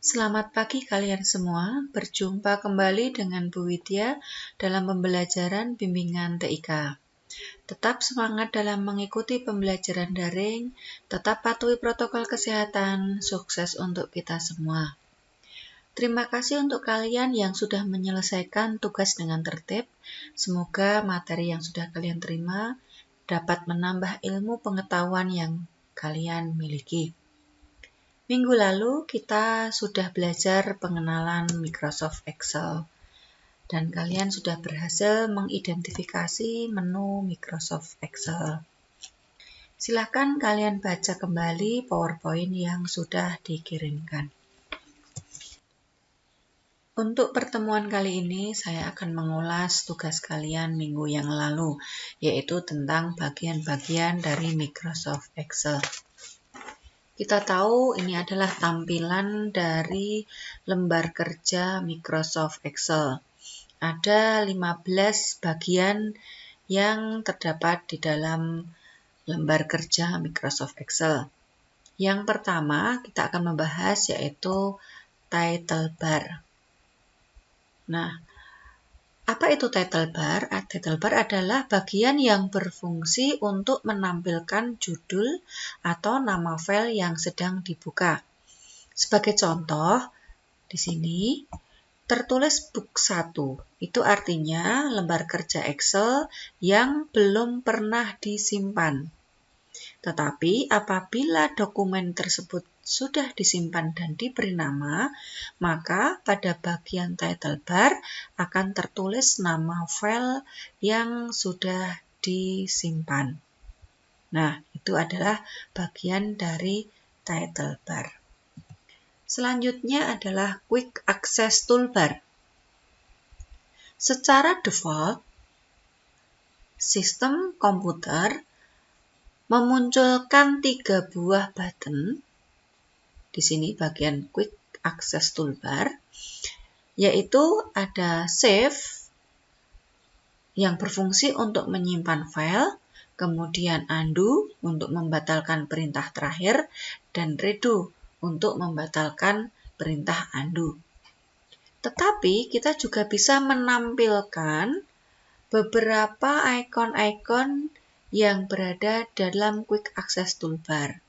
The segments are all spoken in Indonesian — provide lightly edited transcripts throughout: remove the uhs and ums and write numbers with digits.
Selamat pagi kalian semua, berjumpa kembali dengan Bu Widya dalam pembelajaran bimbingan TIK. Tetap semangat dalam mengikuti pembelajaran daring, tetap patuhi protokol kesehatan, sukses untuk kita semua. Terima kasih untuk kalian yang sudah menyelesaikan tugas dengan tertib. Semoga materi yang sudah kalian terima dapat menambah ilmu pengetahuan yang kalian miliki. Minggu lalu kita sudah belajar pengenalan Microsoft Excel dan kalian sudah berhasil mengidentifikasi menu Microsoft Excel. Silakan kalian baca kembali PowerPoint yang sudah dikirimkan. Untuk pertemuan kali ini saya akan mengulas tugas kalian minggu yang lalu, yaitu tentang bagian-bagian dari Microsoft Excel. Kita tahu ini adalah tampilan dari lembar kerja Microsoft Excel. Ada 15 bagian yang terdapat di dalam lembar kerja Microsoft Excel. Yang pertama kita akan membahas yaitu title bar. Nah, apa itu title bar? Title bar adalah bagian yang berfungsi untuk menampilkan judul atau nama file yang sedang dibuka. Sebagai contoh, di sini tertulis book 1. Itu artinya lembar kerja Excel yang belum pernah disimpan. Tetapi apabila dokumen tersebut sudah disimpan dan diberi nama, maka pada bagian title bar akan tertulis nama file yang sudah disimpan. Nah, itu adalah bagian dari title bar. Selanjutnya adalah Quick Access Toolbar. Secara default, sistem komputer memunculkan 3 buah button. Di sini bagian Quick Access Toolbar, yaitu ada Save yang berfungsi untuk menyimpan file, kemudian Undo untuk membatalkan perintah terakhir, dan Redo untuk membatalkan perintah undo. Tetapi kita juga bisa menampilkan beberapa ikon-ikon yang berada dalam Quick Access Toolbar.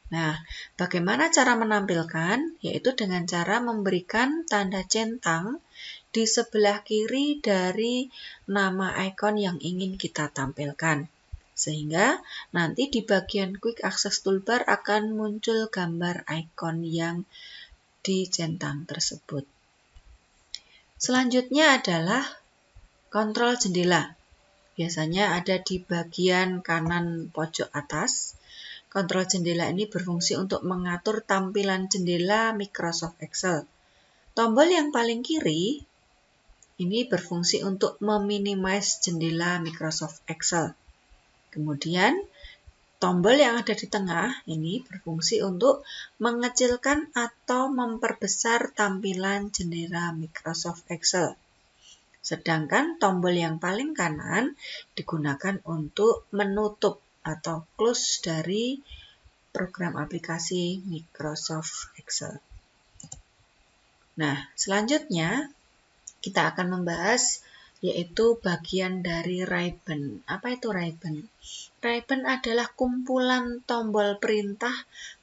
Nah, bagaimana cara menampilkan? Yaitu dengan cara memberikan tanda centang di sebelah kiri dari nama ikon yang ingin kita tampilkan. Sehingga nanti di bagian Quick Access Toolbar akan muncul gambar ikon yang dicentang tersebut. Selanjutnya adalah kontrol jendela. Biasanya ada di bagian kanan pojok atas. Kontrol jendela ini berfungsi untuk mengatur tampilan jendela Microsoft Excel. Tombol yang paling kiri ini berfungsi untuk meminimize jendela Microsoft Excel. Kemudian tombol yang ada di tengah ini berfungsi untuk mengecilkan atau memperbesar tampilan jendela Microsoft Excel. Sedangkan tombol yang paling kanan digunakan untuk menutup atau close dari program aplikasi Microsoft Excel. Nah, selanjutnya kita akan membahas yaitu bagian dari ribbon. Apa itu ribbon? Ribbon adalah kumpulan tombol perintah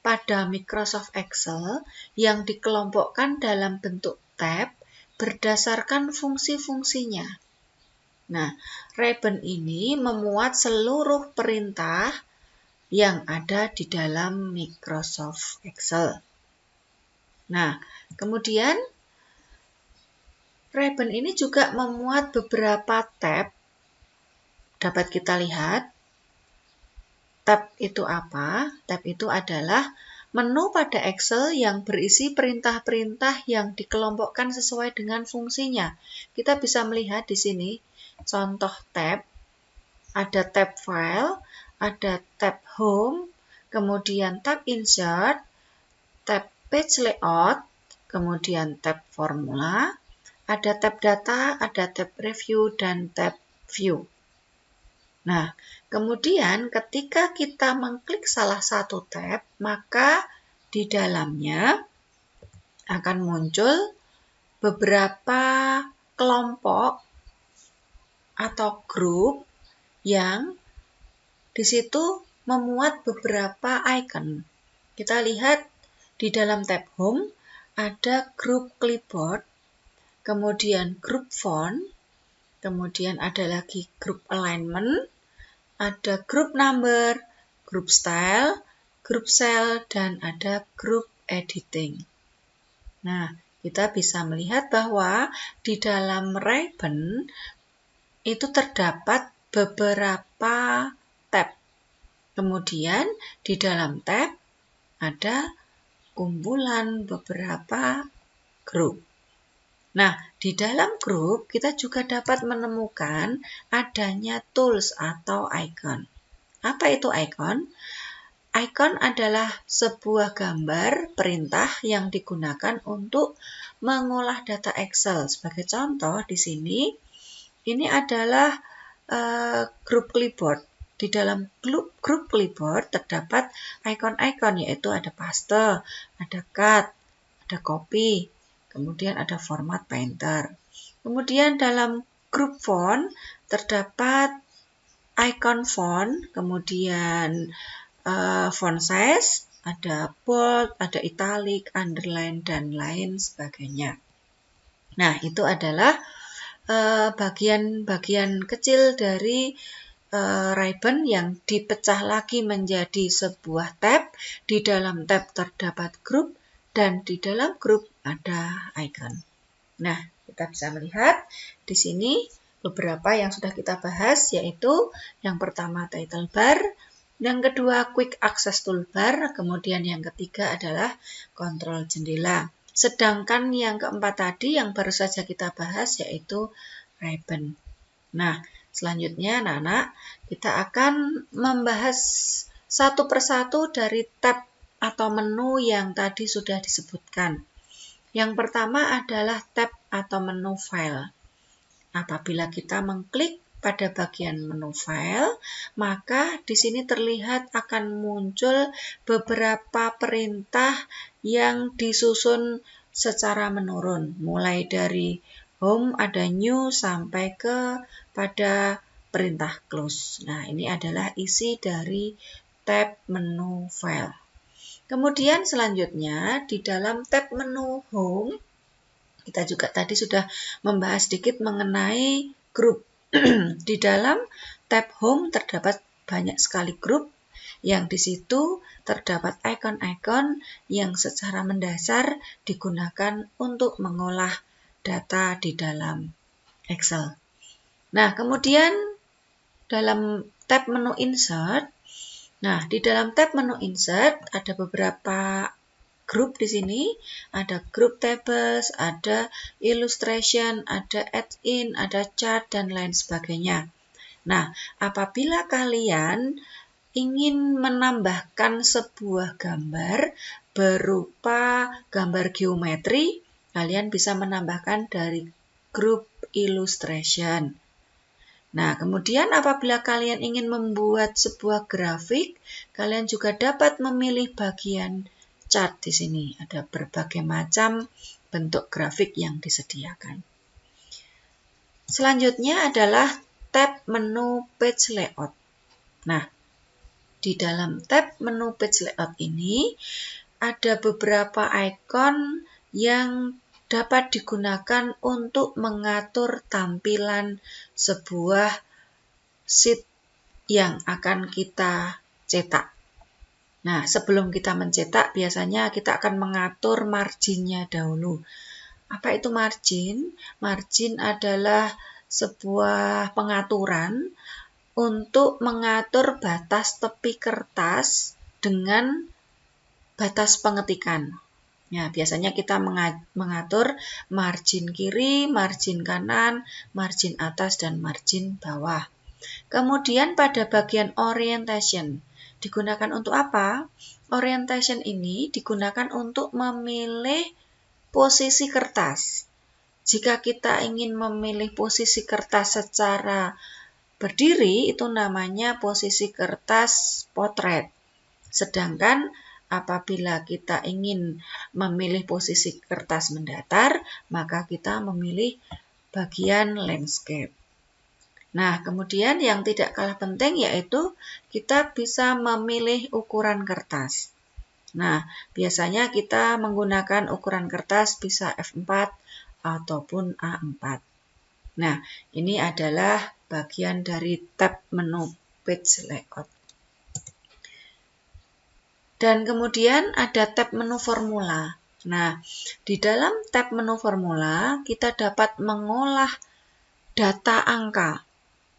pada Microsoft Excel yang dikelompokkan dalam bentuk tab berdasarkan fungsi-fungsinya. Nah, ribbon ini memuat seluruh perintah yang ada di dalam Microsoft Excel. Nah, kemudian ribbon ini juga memuat beberapa tab. Dapat kita lihat, tab itu apa? Tab itu adalah menu pada Excel yang berisi perintah-perintah yang dikelompokkan sesuai dengan fungsinya. Kita bisa melihat di sini contoh tab, ada tab file, ada tab home, kemudian tab insert, tab page layout, kemudian tab formula, ada tab data, ada tab review, dan tab view. Nah, kemudian ketika kita mengklik salah satu tab, maka di dalamnya akan muncul beberapa kelompok atau grup yang di situ memuat beberapa icon. Kita lihat di dalam tab Home ada grup clipboard, kemudian grup font, kemudian ada lagi grup alignment, ada grup number, grup style, grup cell, dan ada grup editing. Nah, kita bisa melihat bahwa di dalam ribbon itu terdapat beberapa tab. Kemudian di dalam tab ada kumpulan beberapa grup. Nah, di dalam grup kita juga dapat menemukan adanya tools atau icon. Apa itu icon? Icon adalah sebuah gambar perintah yang digunakan untuk mengolah data Excel. Sebagai contoh di sini, ini adalah grup clipboard. Di dalam grup clipboard terdapat icon-icon, yaitu ada paste, ada cut, ada copy, kemudian ada format painter. Kemudian dalam grup font terdapat icon font, kemudian font size, ada bold, ada italic, underline, dan lain sebagainya. Nah, itu adalah bagian-bagian kecil dari ribbon yang dipecah lagi menjadi sebuah tab. Di dalam tab terdapat grup dan di dalam grup ada icon. Nah, kita bisa melihat di sini beberapa yang sudah kita bahas, yaitu yang pertama title bar, yang kedua quick access toolbar, kemudian yang ketiga adalah kontrol jendela. Sedangkan yang keempat tadi yang baru saja kita bahas yaitu ribbon. Nah, selanjutnya anak-anak kita akan membahas satu persatu dari tab atau menu yang tadi sudah disebutkan. Yang pertama adalah tab atau menu file. Apabila kita mengklik pada bagian menu file, maka di sini terlihat akan muncul beberapa perintah yang disusun secara menurun, mulai dari home ada new sampai ke pada perintah close. Nah, ini adalah isi dari tab menu file. Kemudian selanjutnya di dalam tab menu home, kita juga tadi sudah membahas sedikit mengenai grup. Di dalam tab home terdapat banyak sekali grup yang di situ terdapat icon-icon yang secara mendasar digunakan untuk mengolah data di dalam Excel. Nah, kemudian dalam tab menu insert, di dalam tab menu insert ada beberapa grup di sini, ada grup tables, ada illustration, ada add-in, ada chart, dan lain sebagainya. Nah, apabila kalian ingin menambahkan sebuah gambar berupa gambar geometri, kalian bisa menambahkan dari grup illustration. Nah, kemudian apabila kalian ingin membuat sebuah grafik, kalian juga dapat memilih bagian chart di sini. Ada berbagai macam bentuk grafik yang disediakan. Selanjutnya adalah tab menu page layout. Nah, di dalam tab menu page layout ini ada beberapa icon yang dapat digunakan untuk mengatur tampilan sebuah sheet yang akan kita cetak. Nah, sebelum kita mencetak, biasanya kita akan mengatur marginnya dahulu. Apa itu margin? Margin adalah sebuah pengaturan untuk mengatur batas tepi kertas dengan batas pengetikan. Ya, biasanya kita mengatur margin kiri, margin kanan, margin atas, dan margin bawah. Kemudian pada bagian orientation, digunakan untuk apa? Orientation ini digunakan untuk memilih posisi kertas. Jika kita ingin memilih posisi kertas secara berdiri, itu namanya posisi kertas potret. Sedangkan apabila kita ingin memilih posisi kertas mendatar, maka kita memilih bagian landscape. Nah, kemudian yang tidak kalah penting yaitu kita bisa memilih ukuran kertas. Nah, biasanya kita menggunakan ukuran kertas bisa F4 ataupun A4. Nah, ini adalah bagian dari tab menu page layout. Dan kemudian ada tab menu formula. Nah, di dalam tab menu formula kita dapat mengolah data angka.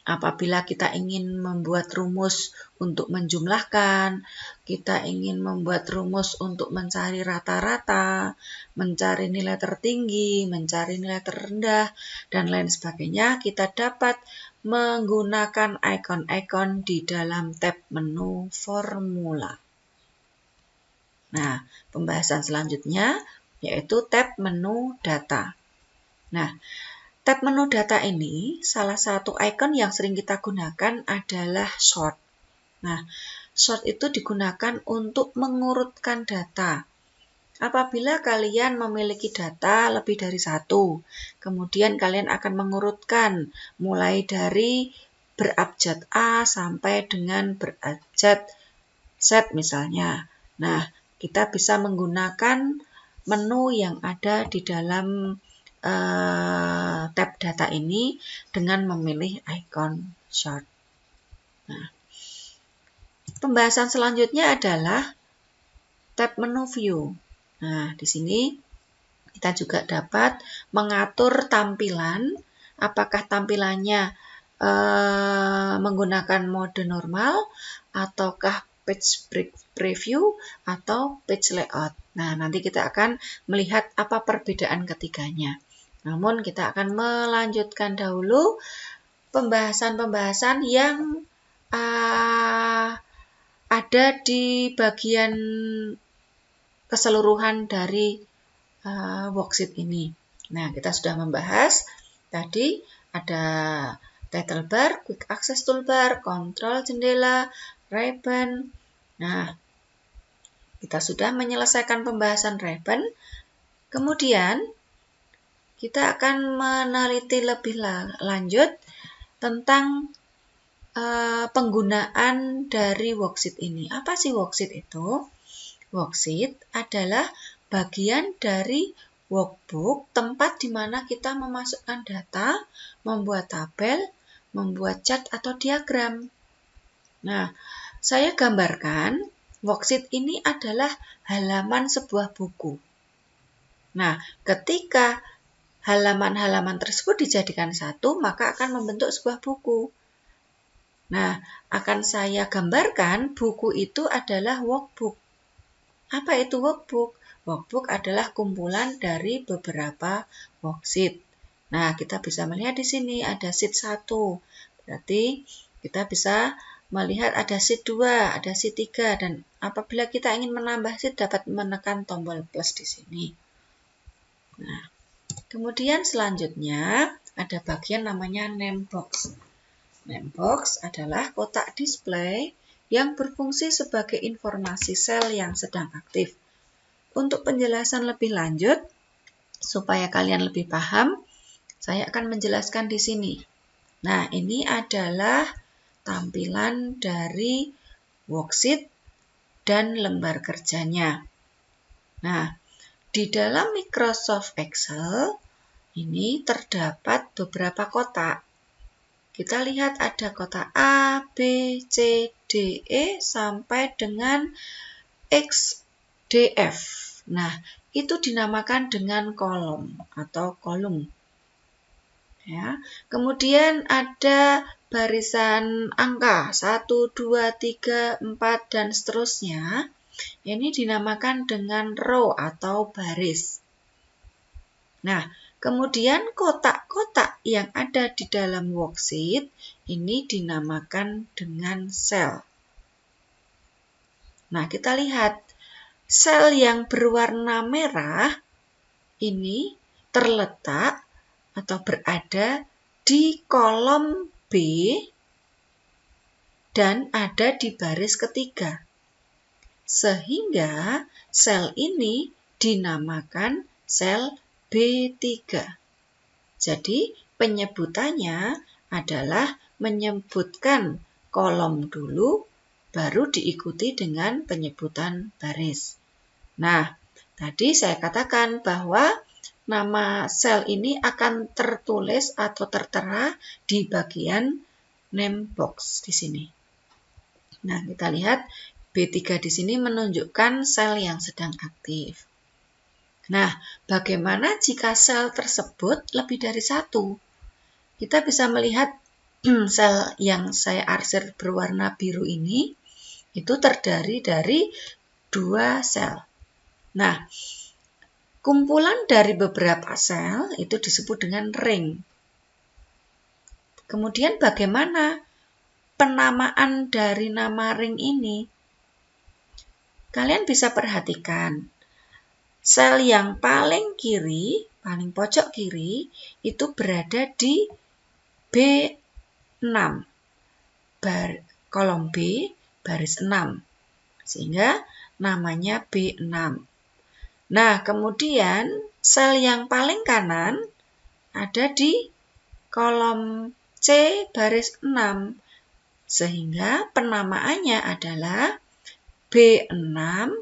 Apabila kita ingin membuat rumus untuk menjumlahkan, kita ingin membuat rumus untuk mencari rata-rata, mencari nilai tertinggi, mencari nilai terendah, dan lain sebagainya, kita dapat menggunakan ikon-ikon di dalam tab menu formula. Nah, pembahasan selanjutnya yaitu tab menu data. Nah, tab menu data ini, salah satu ikon yang sering kita gunakan adalah sort. Nah, sort itu digunakan untuk mengurutkan data. Apabila kalian memiliki data lebih dari satu, kemudian kalian akan mengurutkan mulai dari berabjad A sampai dengan berabjad Z misalnya. Nah, kita bisa menggunakan menu yang ada di dalam tab data ini dengan memilih ikon sort. Nah, pembahasan selanjutnya adalah tab menu view. Nah, di sini kita juga dapat mengatur tampilan, apakah tampilannya menggunakan mode normal, ataukah page preview, atau page layout. Nah, nanti kita akan melihat apa perbedaan ketiganya. Namun kita akan melanjutkan dahulu pembahasan-pembahasan yang ada di bagian keseluruhan dari worksheet ini. Nah, kita sudah membahas tadi ada title bar, quick access toolbar, kontrol jendela, ribbon. Nah, kita sudah menyelesaikan pembahasan ribbon. Kemudian kita akan meneliti lebih lanjut tentang penggunaan dari worksheet ini. Apa sih worksheet itu? Worksheet adalah bagian dari workbook, tempat di mana kita memasukkan data, membuat tabel, membuat chart atau diagram. Nah, saya gambarkan worksheet ini adalah halaman sebuah buku. Nah, ketika halaman-halaman tersebut dijadikan satu, maka akan membentuk sebuah buku. Nah, akan saya gambarkan buku itu adalah workbook. Apa itu workbook? Workbook adalah kumpulan dari beberapa worksheet. Nah, kita bisa melihat di sini ada sheet 1. Berarti kita bisa melihat ada sheet 2, ada sheet 3, dan apabila kita ingin menambah sheet dapat menekan tombol plus di sini. Nah, kemudian selanjutnya ada bagian namanya name box. Name box adalah kotak display yang berfungsi sebagai informasi sel yang sedang aktif. Untuk penjelasan lebih lanjut, supaya kalian lebih paham, saya akan menjelaskan di sini. Nah, ini adalah tampilan dari worksheet dan lembar kerjanya. Nah, di dalam Microsoft Excel, ini terdapat beberapa kotak. Kita lihat ada kotak A, B, C, D, E, sampai dengan X, D, F. Nah, itu dinamakan dengan kolom atau kolom. Ya. Kemudian ada barisan angka 1, 2, 3, 4, dan seterusnya. Ini dinamakan dengan row atau baris. Nah, kemudian kotak-kotak yang ada di dalam worksheet ini dinamakan dengan sel. Nah, kita lihat sel yang berwarna merah ini terletak atau berada di kolom B dan ada di baris ketiga. Sehingga sel ini dinamakan sel B3. Jadi penyebutannya adalah menyebutkan kolom dulu, baru diikuti dengan penyebutan baris. Nah, tadi saya katakan bahwa nama sel ini akan tertulis atau tertera di bagian name box di sini. Nah, kita lihat B3 di sini menunjukkan sel yang sedang aktif. Nah, bagaimana jika sel tersebut lebih dari satu? Kita bisa melihat sel yang saya arsir berwarna biru ini itu terdiri dari 2 sel. Nah, kumpulan dari beberapa sel itu disebut dengan ring. Kemudian bagaimana penamaan dari nama ring ini? Kalian bisa perhatikan, sel yang paling kiri, paling pojok kiri, itu berada di B6, kolom B, baris 6, sehingga namanya B6. Nah, kemudian sel yang paling kanan ada di kolom C baris 6, sehingga penamaannya adalah B6.2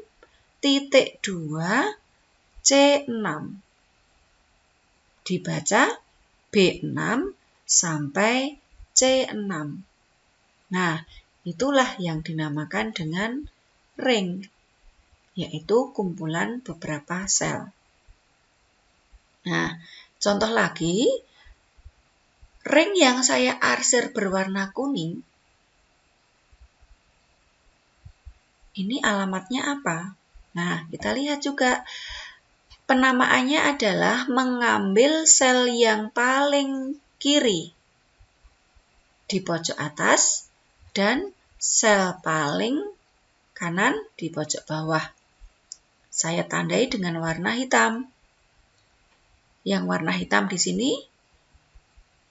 C6. Dibaca B6 sampai C6. Nah, itulah yang dinamakan dengan ring, yaitu kumpulan beberapa sel. Nah, contoh lagi, ring yang saya arsir berwarna kuning, ini alamatnya apa? Nah, kita lihat juga penamaannya adalah mengambil sel yang paling kiri di pojok atas dan sel paling kanan di pojok bawah. Saya tandai dengan warna hitam. Yang warna hitam di sini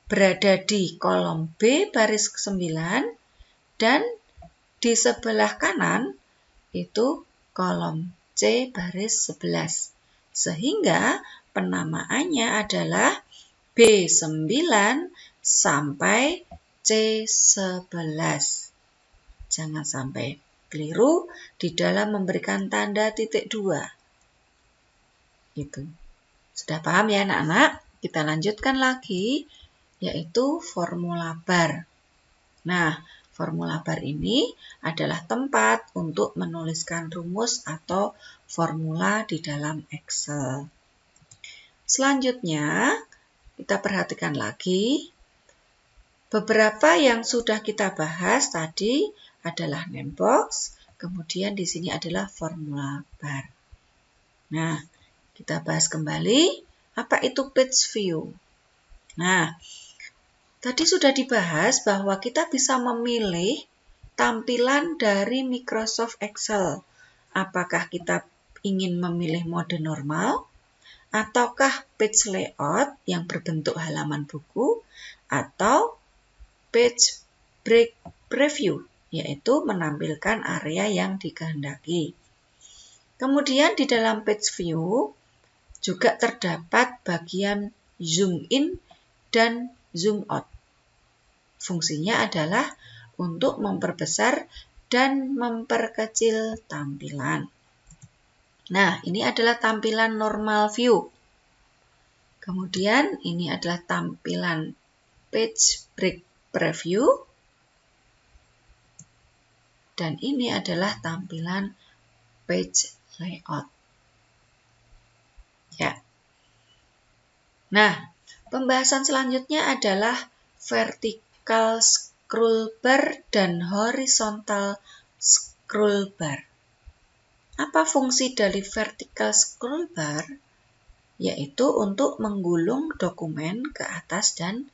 berada di kolom B baris 9 dan di sebelah kanan itu kolom C baris 11. Sehingga penamaannya adalah B9 sampai C11. Jangan sampai keliru di dalam memberikan tanda titik 2. Itu. Sudah paham ya anak-anak? Kita lanjutkan lagi, yaitu formula bar. Nah, formula bar ini adalah tempat untuk menuliskan rumus atau formula di dalam Excel. Selanjutnya, kita perhatikan lagi. Beberapa yang sudah kita bahas tadi adalah name box, kemudian di sini adalah formula bar. Nah, kita bahas kembali, apa itu page view? Nah, tadi sudah dibahas bahwa kita bisa memilih tampilan dari Microsoft Excel. Apakah kita ingin memilih mode normal, ataukah page layout yang berbentuk halaman buku, atau page break preview, yaitu menampilkan area yang dikehendaki. Kemudian di dalam page view juga terdapat bagian zoom in dan zoom out. Fungsinya adalah untuk memperbesar dan memperkecil tampilan. Nah, ini adalah tampilan normal view. Kemudian ini adalah tampilan page break preview. Dan ini adalah tampilan page layout. Ya. Nah, pembahasan selanjutnya adalah vertical scroll bar dan horizontal scroll bar. Apa fungsi dari vertical scroll bar? Yaitu untuk menggulung dokumen ke atas dan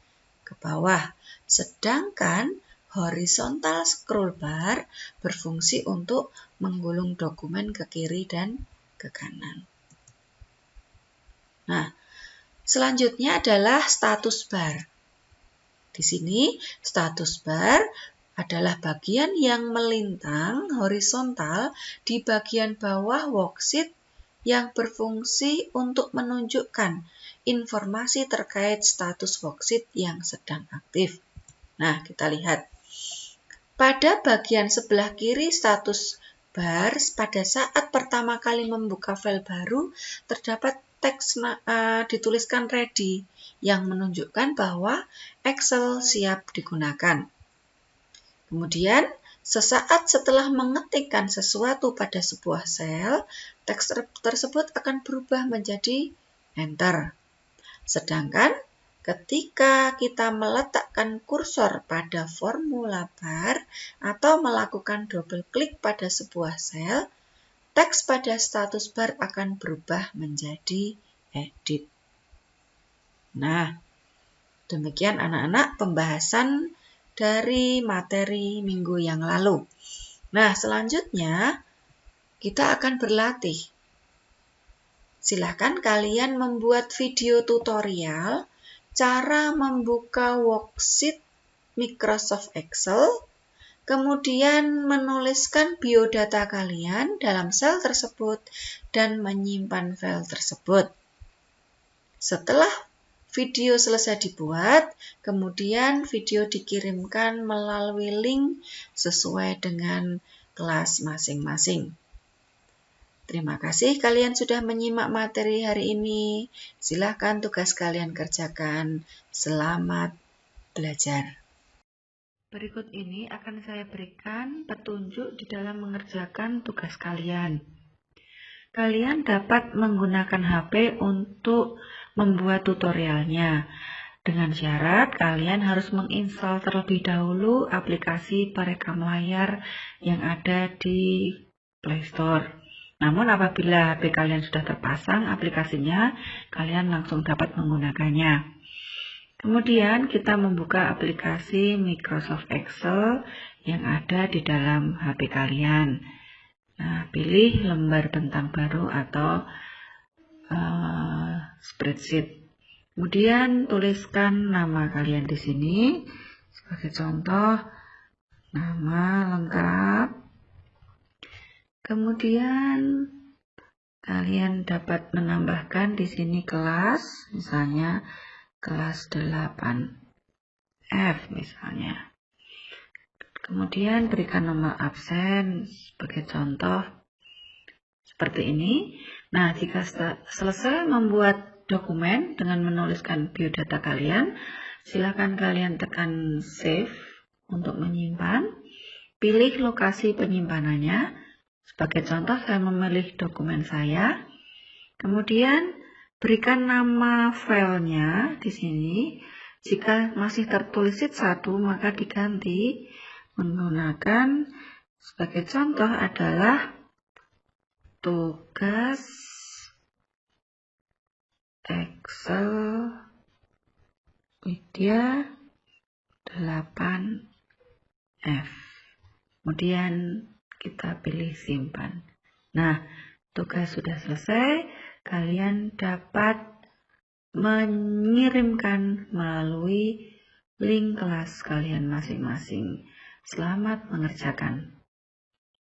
ke bawah. Sedangkan horizontal scroll bar berfungsi untuk menggulung dokumen ke kiri dan ke kanan. Nah, selanjutnya adalah status bar. Di sini status bar adalah bagian yang melintang horizontal di bagian bawah worksheet yang berfungsi untuk menunjukkan informasi terkait status worksheet yang sedang aktif. Nah, kita lihat. Pada bagian sebelah kiri status bar, pada saat pertama kali membuka file baru, terdapat teks dituliskan ready yang menunjukkan bahwa Excel siap digunakan. Kemudian, sesaat setelah mengetikkan sesuatu pada sebuah sel, teks tersebut akan berubah menjadi enter. Sedangkan ketika kita meletakkan kursor pada formula bar atau melakukan double klik pada sebuah sel, teks pada status bar akan berubah menjadi edit. Nah, demikian anak-anak pembahasan dari materi minggu yang lalu. Nah, selanjutnya kita akan berlatih. Silahkan kalian membuat video tutorial cara membuka worksheet Microsoft Excel, kemudian menuliskan biodata kalian dalam sel tersebut dan menyimpan file tersebut. Setelah video selesai dibuat, kemudian video dikirimkan melalui link sesuai dengan kelas masing-masing. Terima kasih kalian sudah menyimak materi hari ini. Silakan tugas kalian kerjakan. Selamat belajar. Berikut ini akan saya berikan petunjuk di dalam mengerjakan tugas kalian. Kalian dapat menggunakan HP untuk membuat tutorialnya. Dengan syarat kalian harus menginstal terlebih dahulu aplikasi perekam layar yang ada di Play Store. Namun apabila HP kalian sudah terpasang aplikasinya, kalian langsung dapat menggunakannya. Kemudian kita membuka aplikasi Microsoft Excel yang ada di dalam HP kalian. Nah, pilih lembar bentang baru atau spreadsheet. Kemudian tuliskan nama kalian di sini. Sebagai contoh, nama lengkap. Kemudian kalian dapat menambahkan di sini kelas, misalnya kelas 8F misalnya. Kemudian berikan nomor absen sebagai contoh seperti ini. Nah, jika selesai membuat dokumen dengan menuliskan biodata kalian, silakan kalian tekan save untuk menyimpan. Pilih lokasi penyimpanannya. Sebagai contoh, saya memilih dokumen saya. Kemudian berikan nama filenya di sini. Jika masih tertulis sheet 1, maka diganti menggunakan sebagai contoh adalah tugas Excel media 8F. Kemudian kita pilih simpan. Nah, tugas sudah selesai. Kalian dapat mengirimkan melalui link kelas kalian masing-masing. Selamat mengerjakan.